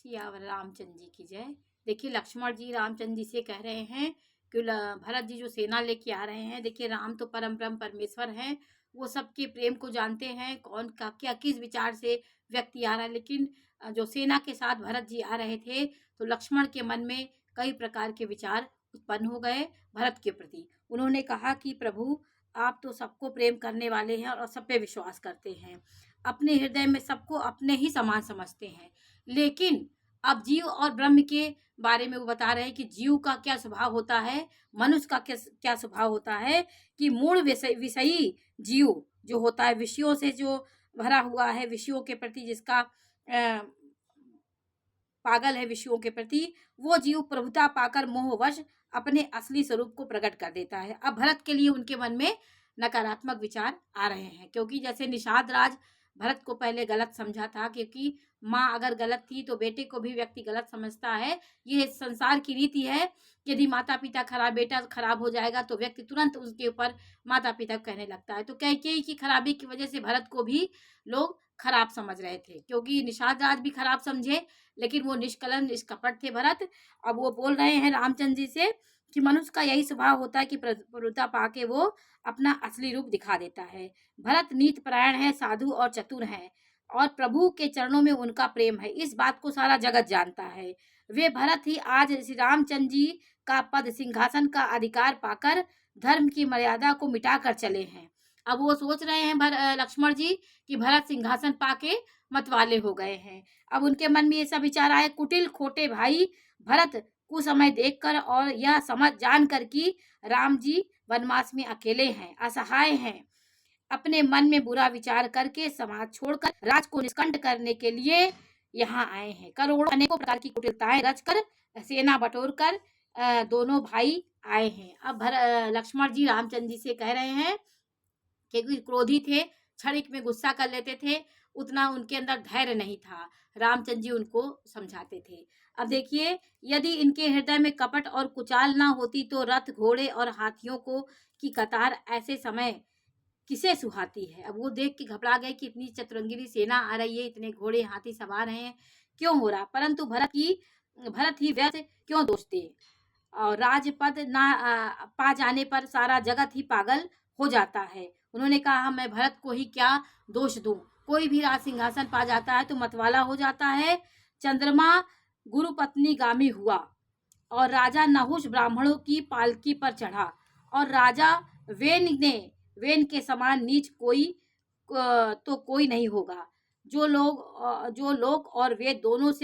सियावर रामचंद्र जी की जय। देखिए लक्ष्मण जी रामचंद्र जी से कह रहे हैं कि भरत जी जो सेना लेके आ रहे हैं, देखिए राम तो परम ब्रह्म परमेश्वर हैं, वो सबके प्रेम को जानते हैं, कौन का क्या किस विचार से व्यक्ति आ रहा है। लेकिन जो सेना के साथ भरत जी आ रहे थे तो लक्ष्मण के मन में कई प्रकार के विचार उत्पन्न हो गए भरत के प्रति। उन्होंने कहा कि प्रभु आप तो सबको प्रेम करने वाले हैं और सब पे विश्वास करते हैं, अपने हृदय में सबको अपने ही समान समझते हैं। लेकिन अब जीव और ब्रह्म के बारे में वो बता रहे हैं कि जीव का क्या स्वभाव होता है, मनुष्य का क्या क्या स्वभाव होता है कि मूल विषयी जीव जो होता है, विषयों से जो भरा हुआ है, विषयों के प्रति जिसका पागल है विषयों के प्रति, वो जीव प्रभुता पाकर मोहवश अपने असली स्वरूप को प्रकट कर देता है। अब भरत के लिए उनके मन में नकारात्मक विचार आ रहे हैं, क्योंकि जैसे निषाद राज भरत को पहले गलत समझा था, क्योंकि माँ अगर गलत थी तो बेटे को भी व्यक्ति गलत समझता है। ये संसार की रीति है, यदि माता पिता खराब, बेटा खराब हो जाएगा तो व्यक्ति तुरंत उसके ऊपर माता पिता कहने लगता है। तो कैकेयी की खराबी की वजह से भरत को भी लोग खराब समझ रहे थे, क्योंकि निषाद राज भी खराब समझे, लेकिन वो निष्कलंक निष्कपट थे भरत। अब वो बोल रहे हैं रामचंद्र जी से कि मनुष्य का यही स्वभाव होता है कि प्रभुता पाके वो अपना असली रूप दिखा देता है। भरत नीत परायण है, साधु और चतुर है, और प्रभु के चरणों में उनका प्रेम है, इस बात को सारा जगत जानता है। वे भरत ही आज श्री रामचंद्र जी का पद सिंहासन का अधिकार पाकर धर्म की मर्यादा को मिटाकर चले हैं। अब वो सोच रहे हैं लक्ष्मण जी कि भरत सिंहासन पाके मतवाले हो गए हैं। अब उनके मन में ये सब विचार आए, कुटिल खोटे भाई भरत कुसमय देखकर और यह समझ जानकर कि राम जी वनवास में अकेले हैं, असहाय हैं, अपने मन में बुरा विचार करके समाज छोड़कर राज को निष्कंठ करने के लिए यहाँ आए हैं। करोड़ों अनेकों प्रकार की कुटिलताएं रचकर सेना बटोर कर दोनों भाई आए हैं। अब लक्ष्मण जी रामचंद्र जी से कह रहे हैं, क्योंकि क्रोधी थे, क्षणिक में गुस्सा कर लेते थे, उतना उनके अंदर धैर्य नहीं था। रामचंद्र जी उनको समझाते थे। अब देखिए, यदि इनके हृदय में कपट और कुचाल ना होती तो रथ घोड़े और हाथियों को की कतार ऐसे समय किसे सुहाती है। अब वो देख के घबरा गए कि इतनी चतुरंगिनी सेना आ रही है, इतने घोड़े हाथी सवार हैं, क्यों हो रहा। परंतु भरत ही व्यर्थ क्यों दोष दे, और राजपद ना पा जाने पर सारा जगत ही पागल हो जाता है। उन्होंने कहा मैं भरत को ही क्या दोष दूं, कोई भी राज सिंहासन पा जाता है तो मतवाला हो जाता है। चंद्रमा गुरु पत्नी गामी हुआ और राजा नहुष ब्राह्मणों की पालकी पर चढ़ा, और राजा वेन के समान नीच कोई तो कोई नहीं होगा। जो लोग और वेद दोनों से